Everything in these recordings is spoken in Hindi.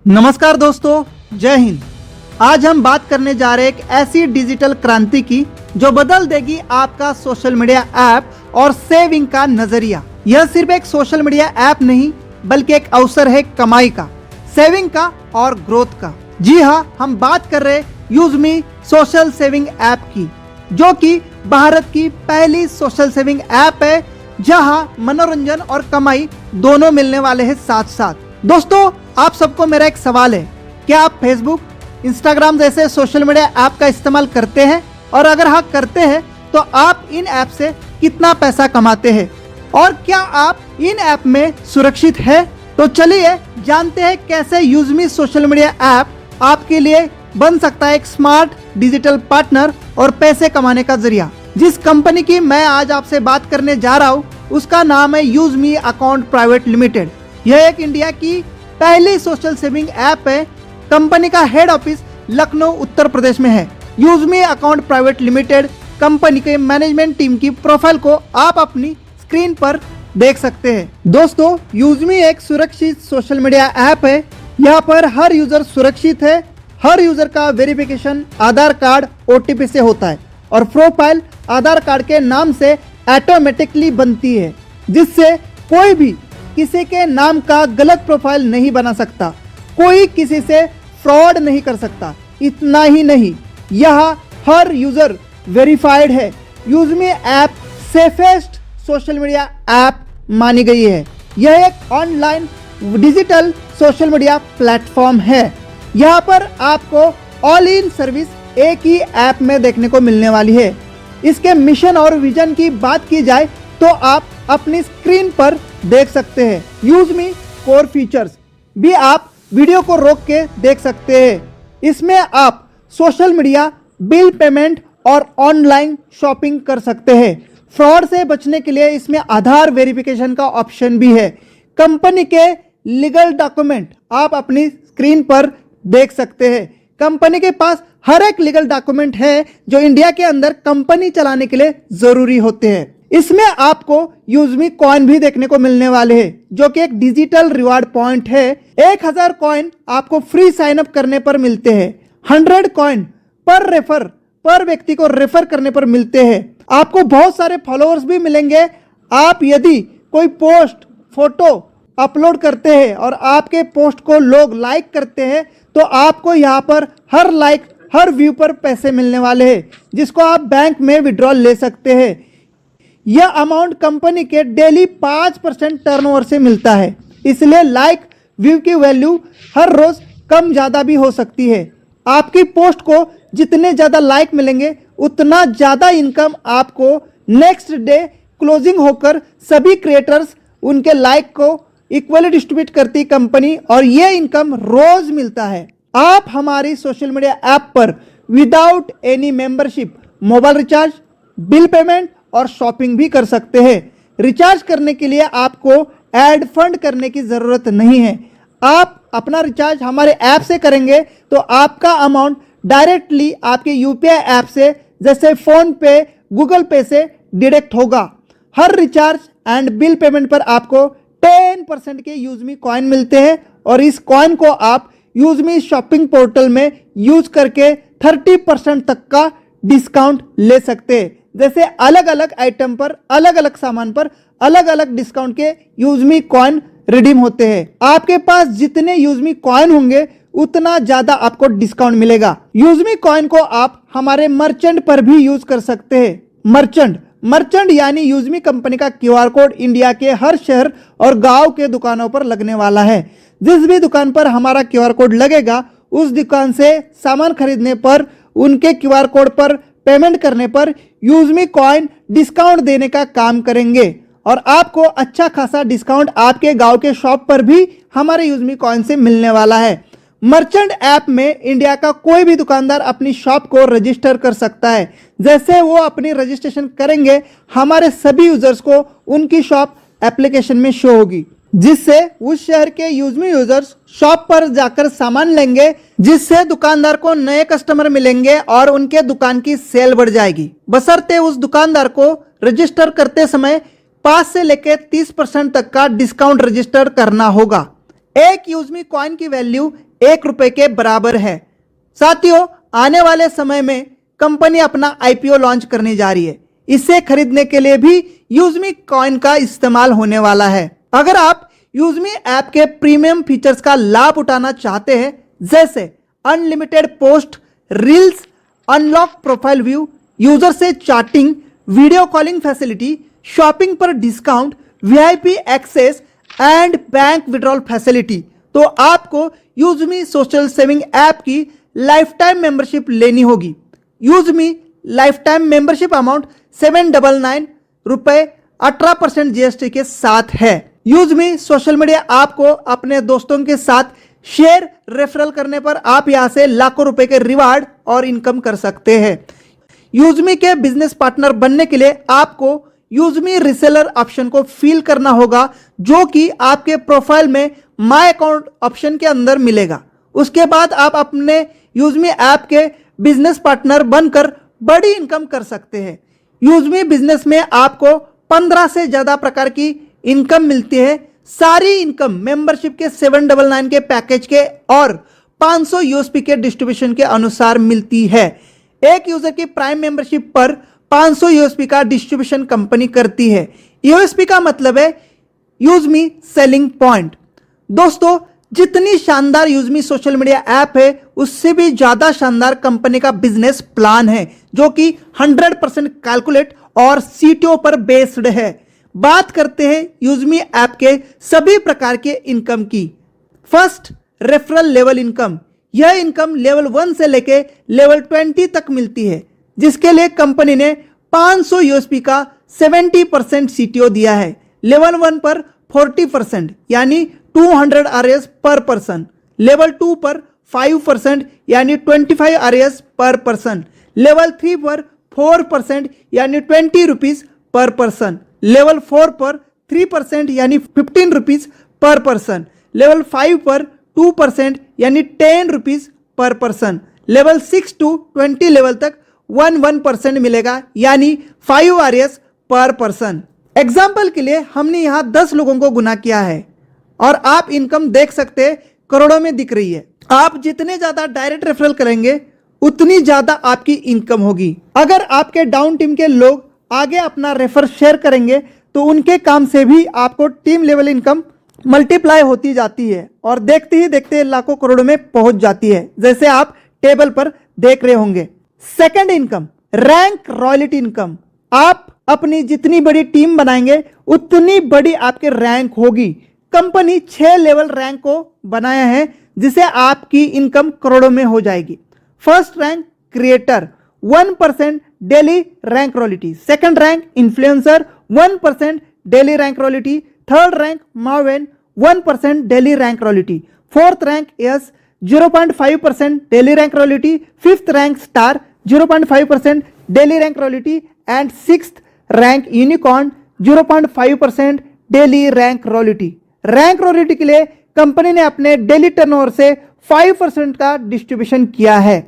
नमस्कार दोस्तों, जय हिंद। आज हम बात करने जा रहे हैं एक ऐसी डिजिटल क्रांति की जो बदल देगी आपका सोशल मीडिया ऐप और सेविंग का नजरिया। यह सिर्फ एक सोशल मीडिया ऐप नहीं बल्कि एक अवसर है कमाई का, सेविंग का और ग्रोथ का। जी हाँ, हम बात कर रहे यूजमी सोशल सेविंग ऐप की, जो कि भारत की पहली सोशल सेविंग ऐप है जहां मनोरंजन और कमाई दोनों मिलने वाले हैं साथ साथ। दोस्तों, आप सबको मेरा एक सवाल है, क्या आप फेसबुक, इंस्टाग्राम जैसे सोशल मीडिया ऐप का इस्तेमाल करते हैं? और अगर हाँ करते हैं तो आप इन ऐप से कितना पैसा कमाते हैं और क्या आप इन ऐप में सुरक्षित है? तो चलिए जानते हैं कैसे यूजमी सोशल मीडिया ऐप आपके लिए बन सकता है एक स्मार्ट डिजिटल पार्टनर और पैसे कमाने का जरिया। जिस कंपनी की मैं आज आपसे बात करने जा रहा हूँ उसका नाम है यूजमी अकाउंट प्राइवेट लिमिटेड। यह एक इंडिया की पहली सोशल सेविंग ऐप है। कंपनी का हेड ऑफिस लखनऊ उत्तर प्रदेश में है। यूजमी अकाउंट प्राइवेट लिमिटेड कंपनी के मैनेजमेंट टीम की प्रोफाइल को आप अपनी स्क्रीन पर देख सकते हैं। दोस्तों, यूजमी एक सुरक्षित सोशल मीडिया ऐप है। यहाँ पर हर यूजर सुरक्षित है। हर यूजर का वेरिफिकेशन आधार कार्ड OTP से होता है और प्रोफाइल आधार कार्ड के नाम से ऑटोमेटिकली बनती है, जिससे कोई भी किसी के नाम का गलत प्रोफाइल नहीं बना सकता, कोई किसी से फ्रॉड नहीं कर सकता। इतना ही नहीं, यहाँ हर यूजर वेरीफाइड है। UseMe app safest social media app मानी गई है। यह एक online digital social media platform है। यहाँ पर आपको ऑल इन सर्विस एक ही ऐप में देखने को मिलने वाली है। इसके मिशन और विजन की बात की जाए तो आप अपनी स्क्रीन पर देख सकते हैं। यूजमी कोर फीचर्स भी आप वीडियो को रोक के देख सकते हैं। इसमें आप सोशल मीडिया, बिल पेमेंट और ऑनलाइन शॉपिंग कर सकते हैं। फ्रॉड से बचने के लिए इसमें आधार वेरिफिकेशन का ऑप्शन भी है। कंपनी के लीगल डॉक्यूमेंट आप अपनी स्क्रीन पर देख सकते हैं। कंपनी के पास हर एक लीगल डॉक्यूमेंट है जो इंडिया के अंदर कंपनी चलाने के लिए जरूरी होते हैं। इसमें आपको यूजमी कॉइन भी देखने को मिलने वाले हैं, जो कि एक डिजिटल रिवार्ड पॉइंट है। 1000 कॉइन आपको फ्री साइन अप करने पर मिलते हैं। 100 कॉइन पर व्यक्ति को रेफर करने पर मिलते हैं। आपको बहुत सारे फॉलोअर्स भी मिलेंगे। आप यदि कोई पोस्ट, फोटो अपलोड करते हैं और आपके पोस्ट को लोग लाइक करते हैं तो आपको यहाँ पर हर लाइक, हर व्यू पर पैसे मिलने वाले हैं, जिसको आप बैंक में विड्रॉल ले सकते हैं। यह अमाउंट कंपनी के डेली 5% टर्नओवर से मिलता है, इसलिए लाइक, व्यू की वैल्यू हर रोज कम ज़्यादा भी हो सकती है। आपकी पोस्ट को जितने ज़्यादा लाइक मिलेंगे उतना ज़्यादा इनकम आपको नेक्स्ट डे क्लोजिंग होकर सभी क्रिएटर्स उनके लाइक को इक्वली डिस्ट्रीब्यूट करती कंपनी, और ये इनकम रोज मिलता है। आप हमारी सोशल मीडिया ऐप पर without any membership mobile recharge, bill payment और शॉपिंग भी कर सकते हैं। रिचार्ज करने के लिए आपको एड फंड करने की ज़रूरत नहीं है। आप अपना रिचार्ज हमारे ऐप से करेंगे तो आपका अमाउंट डायरेक्टली आपके UPI ऐप से, जैसे फोन पे, गूगल पे से डिडक्ट होगा। हर रिचार्ज एंड बिल पेमेंट पर आपको 10% के यूजमी कॉइन मिलते हैं और इस कॉइन को आप यूजमी शॉपिंग पोर्टल में यूज करके 30% तक का डिस्काउंट ले सकते हैं। जैसे अलग अलग आइटम पर, अलग अलग सामान पर अलग अलग डिस्काउंट के यूजमी कॉइन रिडीम होते हैं। आपके पास जितने यूजमी कॉइन होंगे उतना ज्यादा आपको डिस्काउंट मिलेगा। यूजमी कॉइन को आप हमारे मर्चेंट पर भी यूज कर सकते हैं। मर्चेंट यानी यूजमी कंपनी का QR कोड इंडिया के हर शहर और गांव के दुकानों पर लगने वाला है। जिस भी दुकान पर हमारा QR कोड लगेगा उस दुकान से सामान खरीदने पर, उनके QR कोड पर पेमेंट करने पर यूजमी कॉइन डिस्काउंट देने का काम करेंगे और आपको अच्छा खासा डिस्काउंट आपके गांव के शॉप पर भी हमारे यूजमी कॉइन से मिलने वाला है। मर्चेंट ऐप में इंडिया का कोई भी दुकानदार अपनी शॉप को रजिस्टर कर सकता है। जैसे वो अपनी रजिस्ट्रेशन करेंगे, हमारे सभी यूजर्स को उनकी शॉप एप्लीकेशन में शो होगी, जिससे उस शहर के यूजमी यूजर्स शॉप पर जाकर सामान लेंगे, जिससे दुकानदार को नए कस्टमर मिलेंगे और उनके दुकान की सेल बढ़ जाएगी। बशर्ते उस दुकानदार को रजिस्टर करते समय 5 से लेकर 30% तक का डिस्काउंट रजिस्टर करना होगा। एक यूजमी कॉइन की वैल्यू 1 रुपए के बराबर है। साथियों, आने वाले समय में कंपनी अपना आईपीओ लॉन्च करने जा रही है। इसे खरीदने के लिए भी यूजमी कॉइन का इस्तेमाल होने वाला है। अगर आप यूजमी ऐप के प्रीमियम फीचर्स का लाभ उठाना चाहते हैं, जैसे unlimited post, reels, unlock profile view, user से chatting, video calling facility, shopping पर discount, VIP access and bank withdrawal facility, तो आपको यूजमी सोशल सेविंग ऐप की लाइफ टाइम मेंबरशिप लेनी होगी। UseMe lifetime membership amount 799 रुपए 18% जीएसटी के साथ है। यूजमी सोशल मीडिया ऐप को अपने दोस्तों के साथ शेयर, रेफरल करने पर आप यहां से लाखों रुपए के रिवार्ड और इनकम कर सकते हैं। यूजमी के बिजनेस पार्टनर बनने के लिए आपको यूजमी रिसेलर ऑप्शन को फिल करना होगा, जो कि आपके प्रोफाइल में माय अकाउंट ऑप्शन के अंदर मिलेगा। उसके बाद आप अपने यूजमी ऐप के बिजनेस पार्टनर बनकर बड़ी इनकम कर सकते हैं। यूजमी बिजनेस में आपको 15 से ज्यादा प्रकार की इनकम मिलती है। सारी इनकम मेंबरशिप के 799 के पैकेज के और 500 यूएसपी के डिस्ट्रीब्यूशन के अनुसार मिलती है। एक यूजर की प्राइम मेंबरशिप पर 500 यूएसपी का डिस्ट्रीब्यूशन कंपनी करती है। यूएसपी का मतलब है यूजमी सेलिंग पॉइंट। दोस्तों, जितनी शानदार यूजमी सोशल मीडिया ऐप है, उससे भी ज्यादा शानदार कंपनी का बिजनेस प्लान है, जो कि 100% कैलकुलेट और सीटीओ पर बेस्ड है। बात करते हैं यूजमी ऐप के सभी प्रकार के इनकम की। First, referral level income. यह इनकम लेवल 1 से लेके लेवल 20 तक मिलती है, जिसके लिए कंपनी ने 500 यूएसपी का 70% सीटीओ दिया है। लेवल 1 पर 40% यानी 200 आरएस पर पर्सन, लेवल 2 पर 5% यानी 25 आरएस पर पर्सन, लेवल 3 पर 4% यानी 20 रुपीज पर पर्सन, लेवल 4 पर 3% यानी 15 रुपीज पर पर्सन, लेवल 5 पर 2% यानी 10 rupees per person, level 6 to 20 level तक 1% मिलेगा यानी 5 आरएस पर पर्सन। एग्जाम्पल के लिए हमने यहां 10 लोगों को गुना किया है और आप इनकम देख सकते हैं, करोड़ों में दिख रही है। आप जितने ज्यादा डायरेक्ट रेफरल करेंगे, उतनी ज्यादा आपकी इनकम होगी। अगर आपके डाउन टीम के लोग आगे अपना रेफर शेयर करेंगे, तो उनके काम से भी आपको टीम लेवल इनकम मल्टीप्लाई होती जाती है और देखते ही देखते लाखों करोड़ों में पहुंच जाती है, जैसे आप टेबल पर देख रहे होंगे। Second income, rank royalty income. आप अपनी जितनी बड़ी टीम बनाएंगे, उतनी बड़ी आपकी रैंक होगी। कंपनी 6 लेवल रैंक को बनाया है, जिसे आपकी इनकम करोड़ों में हो जाएगी। First rank creator, 1% daily rank royalty. Second rank influencer, 1% daily rank royalty. Third rank Maven, 1% daily rank royalty. Fourth rank yes, 0.5% daily rank royalty. Fifth rank star, 0.5% daily rank royalty and sixth rank unicorn, 0.5% daily rank royalty. Rank royalty के लिए कंपनी ने अपने डेली टर्नओवर से 5% का डिस्ट्रीब्यूशन किया है।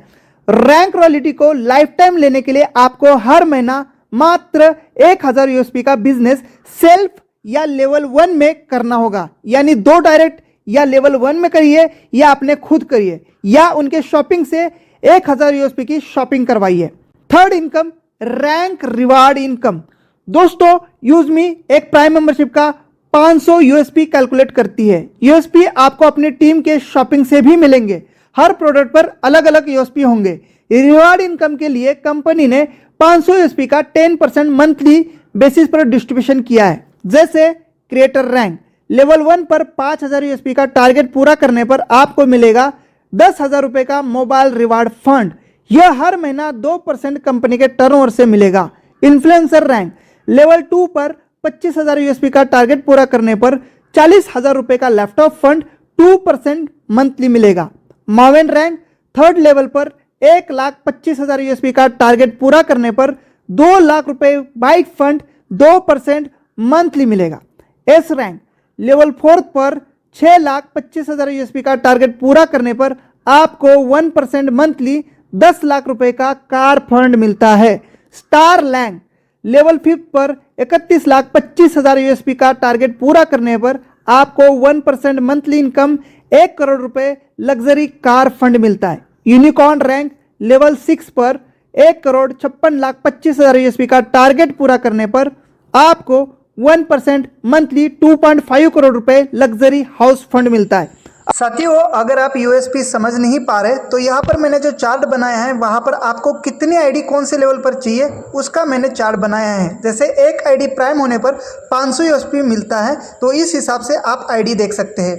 रैंक रॉयल्टी को लाइफ टाइम लेने के लिए आपको हर महीना मात्र 1000 यूएसपी का बिजनेस सेल्फ या लेवल 1 में करना होगा, यानी 2 डायरेक्ट या लेवल 1 में करिए या अपने खुद करिए या उनके शॉपिंग से 1000 यूएसपी की शॉपिंग करवाइए। Third income, rank reward income. दोस्तों, यूजमी एक प्राइम मेंबरशिप का 500 यूएसपी कैलकुलेट करती है। यूएसपी आपको अपनी टीम के शॉपिंग से भी मिलेंगे। हर प्रोडक्ट पर अलग अलग यूएसपी होंगे। रिवार्ड इनकम के लिए कंपनी ने 500 यूएसपी का 10% मंथली बेसिस पर डिस्ट्रीब्यूशन किया है। जैसे क्रिएटर रैंक, लेवल 1 पर 5000 यूएसपी का टारगेट पूरा करने पर आपको मिलेगा 10,000 रुपए का मोबाइल रिवार्ड फंड। यह हर महीना 2% कंपनी के टर्नओवर से मिलेगा। इन्फ्लुएंसर रैंक, लेवल 2 पर 25,000 यूएसपी का टारगेट पूरा करने पर 40,000 रुपए का लैपटॉप फंड 2% मंथली मिलेगा। मावेन रैंक, थर्ड लेवल पर 1,25,000 यूएसपी का टारगेट पूरा करने पर 2 लाख रुपए बाइक फंड 2% मंथली मिलेगा। एस रैंक, लेवल 4 पर 6,25,000 यूएसपी का टारगेट पूरा करने पर आपको 1% मंथली 10 लाख रुपए का कार फंड मिलता है। स्टार रैंक, लेवल 5 पर 31,25,000 यूएसपी का टारगेट पूरा करने पर आपको 1% मंथली इनकम 1 करोड़ रुपए लग्जरी कार फंड मिलता है। यूनिकॉर्न रैंक लेवल 6 पर 1,56,25,000 यूएसपी का टारगेट पूरा करने पर आपको 1% मंथली 2.5 करोड़ रुपए लग्जरी हाउस फंड मिलता है। साथियों, अगर आप यूएसपी समझ नहीं पा रहे तो यहाँ पर मैंने जो चार्ट बनाया है वहाँ पर आपको कितनी आईडी कौन से लेवल पर चाहिए उसका मैंने चार्ट बनाया है। जैसे एक आईडी प्राइम होने पर 500 यूएसपी मिलता है, तो इस हिसाब से आप आईडी देख सकते हैं।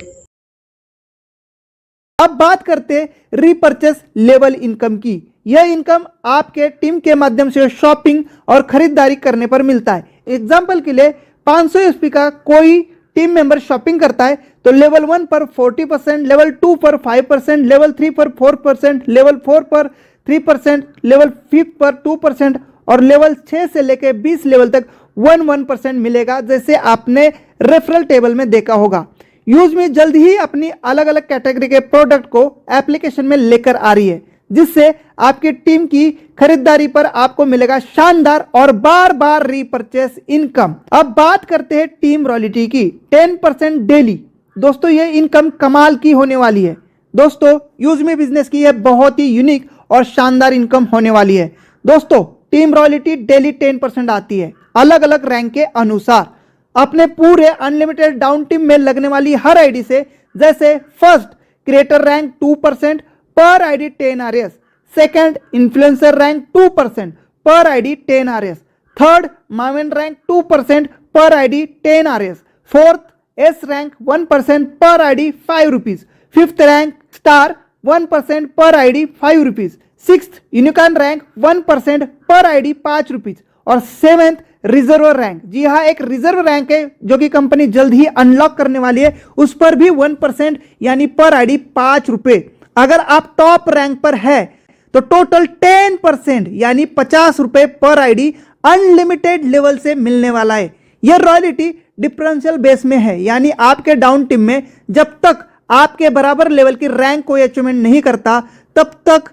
अब बात करते हैं रीपर्चेस लेवल इनकम की। यह इनकम आपके टीम के माध्यम से शॉपिंग और खरीदारी करने पर मिलता है। एग्जाम्पल के लिए 500 यूएसपी का कोई टीम मेंबर शॉपिंग करता है तो लेवल 1 पर 40%, लेवल 2 पर 5%, लेवल 3 पर 4%, लेवल 4 पर 3%, लेवल 5 पर 2% और लेवल 6 से लेकर 20 लेवल तक 1% मिलेगा, जैसे आपने रेफरल टेबल में देखा होगा। यूजमी जल्द ही अपनी अलग अलग कैटेगरी के प्रोडक्ट को एप्लीकेशन में लेकर आ रही है, जिससे आपकी टीम की खरीदारी पर आपको मिलेगा शानदार और बार बार रीपर्चेस इनकम। अब बात करते हैं टीम रॉयल्टी की। 10% डेली। दोस्तों, ये इनकम कमाल की होने वाली है। दोस्तों, यूजमी बिजनेस की यह बहुत ही यूनिक और शानदार इनकम होने वाली है। दोस्तों, टीम रॉयल्टी डेली 10% आती है अलग अलग रैंक के अनुसार अपने पूरे अनलिमिटेड डाउन टीम में लगने वाली हर आईडी से। जैसे फर्स्ट क्रिएटर रैंक 2% पर ID 10 RS, second influencer rank 2% पर ID 10 RS, third Maven rank 2% पर ID 10 RS, fourth S rank 1% पर ID 5 rupees, fifth rank star 1% पर ID 5 rupees, sixth unicorn rank 1% पर आईडी 5 रुपीज और सेवेंथ रिजर्व रैंक। जी हाँ, एक रिजर्व रैंक है जो कि कंपनी जल्द ही अनलॉक करने वाली है, उस पर भी 1% यानी पर आईडी 5 रुपए। अगर आप टॉप रैंक पर है तो टोटल 10% यानी 50 रुपए पर आईडी अनलिमिटेड लेवल से मिलने वाला है। यह रॉयल्टी डिफरेंशियल बेस में है, यानी आपके डाउन टीम में जब तक आपके बराबर लेवल की रैंक कोई अचीवमेंट नहीं करता तब तक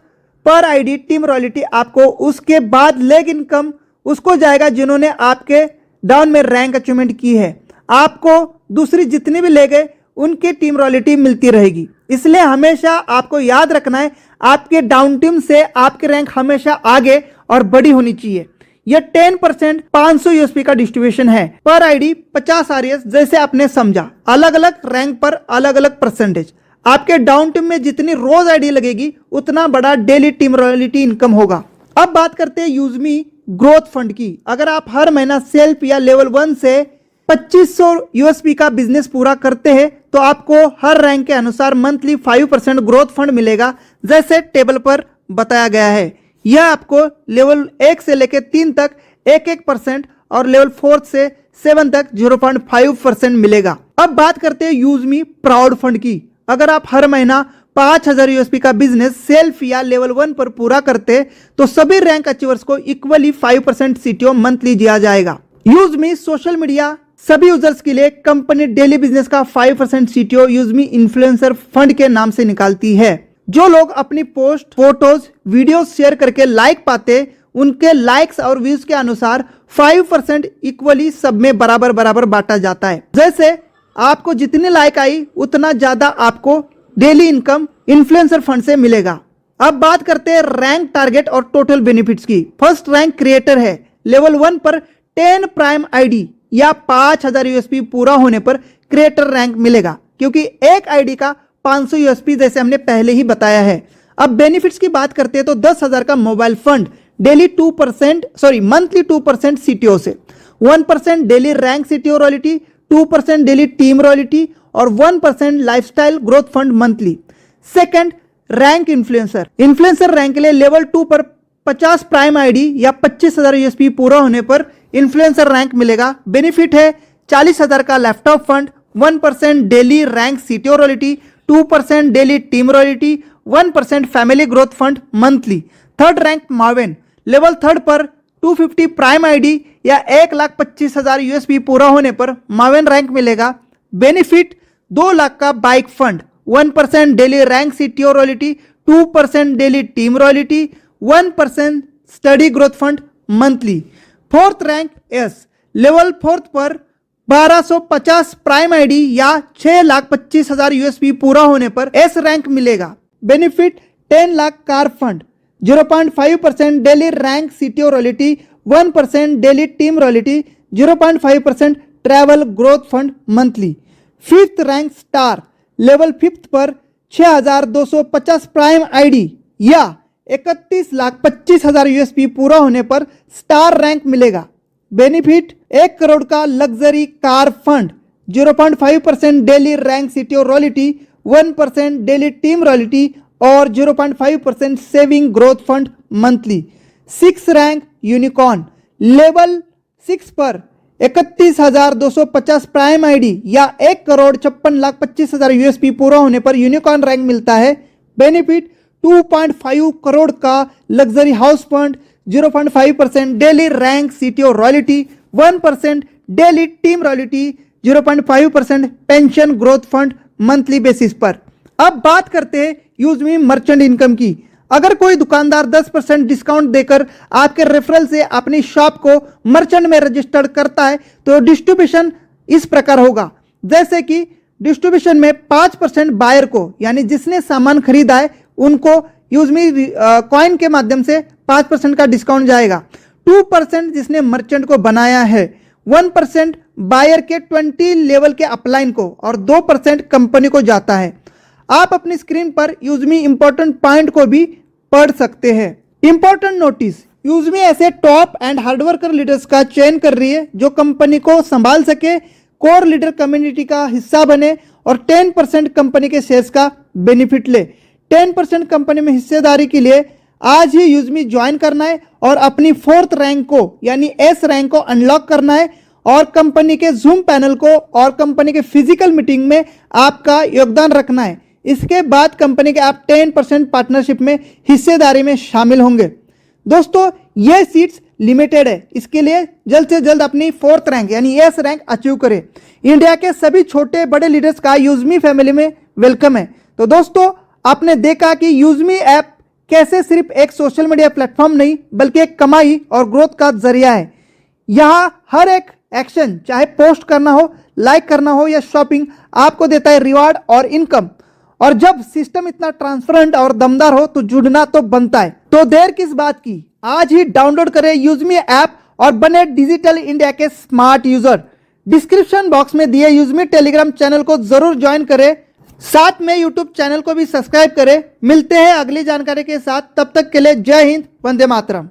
पर आईडी टीम रॉयल्टी आपको, उसके बाद लेग इनकम उसको जाएगा जिन्होंने आपके डाउन में रैंक अचीवमेंट की है। आपको दूसरी जितनी भी लेग है उनकी टीम रॉयल्टी मिलती रहेगी। इसलिए हमेशा आपको याद रखना है, आपके डाउन टीम से आपकी रैंक हमेशा आगे और बड़ी होनी चाहिए। यह 10% 500 यूएसपी का डिस्ट्रीब्यूशन है पर आईडी 50 RS, जैसे आपने समझा। अलग अलग रैंक पर अलग अलग परसेंटेज। आपके डाउन टीम में जितनी रोज आईडी लगेगी उतना बड़ा डेली टीम रॉयल्टी इनकम होगा। अब बात करते हैं यूजमी ग्रोथ फंड की। अगर आप हर महीना सेल्फ या लेवल 1 से 2500 यूएसपी का बिजनेस पूरा करते हैं तो आपको हर रैंक के अनुसार मंथली 5% ग्रोथ फंड मिलेगा, जैसे टेबल पर बताया गया है। यह आपको लेवल 1 से लेकर 3 तक 1% और लेवल 4 से 7 तक 0.5% मिलेगा। अब बात करते हैं यूजमी प्राउड फंड की। अगर आप हर महीना 5000 यूएसपी का बिजनेस सेल्फ या लेवल 1 पर पूरा करते तो सभी रैंक अचीवर्स को इक्वली 5% सीटीओ मंथली दिया जाएगा। यूजमी सोशल मीडिया सभी यूजर्स के लिए कंपनी डेली बिजनेस का 5% सीटीओ यूजमी इन्फ्लुएंसर फंड के नाम से निकालती है। जो लोग अपनी पोस्ट, फोटोज, वीडियो शेयर करके लाइक पाते, उनके लाइक्स और व्यूज के अनुसार 5% इक्वली सब में बराबर बराबर बांटा जाता है। जैसे आपको जितनी लाइक आई उतना ज्यादा आपको डेली इनकम इन्फ्लुएंसर फंड से मिलेगा। अब बात करते हैं रैंक, टारगेट और टोटल बेनिफिट्स की। फर्स्ट रैंक क्रिएटर है। लेवल 1 पर 10 प्राइम आईडी या 5000 यूएसपी पूरा होने पर क्रिएटर रैंक मिलेगा, क्योंकि एक आईडी का 500 यूएसपी, जैसे हमने पहले ही बताया है। अब बेनिफिट्स की बात करते हैं तो 10,000 का mobile fund daily monthly 2% CTO से, 1% daily rank CTO royalty, 2% daily team royalty और 1% lifestyle growth fund monthly. Second rank influencer rank के लिए लेवल 2 पर 50 प्राइम आईडी या 25,000 यूएसपी पूरा होने पर इन्फ्लुएंसर रैंक मिलेगा। बेनिफिट है 40,000 का laptop fund, 1% daily rank CTO royalty, 2% daily team royalty, 1% family growth fund monthly. Third rank Maven, level 3 पर 250 प्राइम आईडी या 1,25,000 यूएसपी पूरा होने पर मावेन रैंक मिलेगा। बेनिफिट 2 लाख का bike fund, 1% daily rank CTO royalty, 2% daily team royalty, 1% study growth fund monthly. Fourth rank S, level 4 पर 1250 प्राइम आईडी या 6,25,000 यूएसपी पूरा होने पर एस रैंक मिलेगा। Benefit 10 lakh car fund, 0.5% daily rank CTO royalty, 1% daily team royalty, 0.5% travel growth fund monthly. Fifth rank star, level fifth पर 6,250 प्राइम आईडी या 31,25,000 यूएसपी पूरा होने पर स्टार रैंक मिलेगा। बेनिफिट 1 करोड़ का luxury car fund, 0.5% daily rank CTO royalty, 1% daily team royalty और 0.5% saving growth fund monthly. 6 rank unicorn, level 6 पर 31,250 प्राइम आईडी या 1,56,25,000 यूएसपी पूरा होने पर यूनिकॉर्न रैंक मिलता है। बेनिफिट 2.5 करोड़ का luxury house fund, 0.5% daily rank CTO royalty, 1% daily team royalty, 0.5% pension growth fund monthly basis पर। अब बात करते हैं यूजमी मर्चेंट इनकम की। अगर कोई दुकानदार 10% डिस्काउंट देकर आपके रेफरल से अपनी शॉप को मर्चेंट में रजिस्टर्ड करता है तो डिस्ट्रीब्यूशन इस प्रकार होगा। जैसे कि डिस्ट्रीब्यूशन में 5% बायर को, यानी जिसने सामान खरीदा है उनको यूजमी कॉइन के माध्यम से 5% का डिस्काउंट जाएगा। 2% जिसने मर्चेंट को बनाया है, 1% बायर के 20 लेवल के अपलाइन को और 2% कंपनी को जाता है। आप अपनी स्क्रीन पर यूजमी इंपॉर्टेंट पॉइंट को भी पढ़ सकते हैं। इंपॉर्टेंट नोटिस, यूजमी ऐसे टॉप एंड हार्डवर्कर लीडर्स का चयन कर रही है जो कंपनी को संभाल सके, कोर लीडर कम्युनिटी का हिस्सा बने और 10% कंपनी के शेयर्स का बेनिफिट ले। 10% कंपनी में हिस्सेदारी के लिए आज ही यूजमी ज्वाइन करना है और अपनी 4th रैंक को यानी एस रैंक को अनलॉक करना है और कंपनी के जूम पैनल को और कंपनी के फिजिकल मीटिंग में आपका योगदान रखना है। इसके बाद कंपनी के आप 10% पार्टनरशिप में हिस्सेदारी में शामिल होंगे। दोस्तों ये सीट्स लिमिटेड है, इसके लिए जल्द से जल्द अपनी 4th रैंक यानी एस रैंक अचीव करें। इंडिया के सभी छोटे बड़े लीडर्स का यूजमी फैमिली में वेलकम है। तो दोस्तों आपने देखा कि यूजमी ऐप कैसे सिर्फ एक सोशल मीडिया प्लेटफॉर्म नहीं बल्कि एक कमाई और ग्रोथ का जरिया है। यहाँ हर एक एक्शन, चाहे पोस्ट करना हो, लाइक करना हो या शॉपिंग, आपको देता है रिवार्ड और इनकम। और जब सिस्टम इतना ट्रांसपेरेंट और दमदार हो तो जुड़ना तो बनता है। तो देर किस बात की, आज ही डाउनलोड करें यूजमी ऐप और बने डिजिटल इंडिया के स्मार्ट यूजर। डिस्क्रिप्शन बॉक्स में दिए यूजमी टेलीग्राम चैनल को जरूर ज्वाइन करें, साथ में यूट्यूब चैनल को भी सब्सक्राइब करें। मिलते हैं अगली जानकारी के साथ, तब तक के लिए जय हिंद, वंदे मातरम।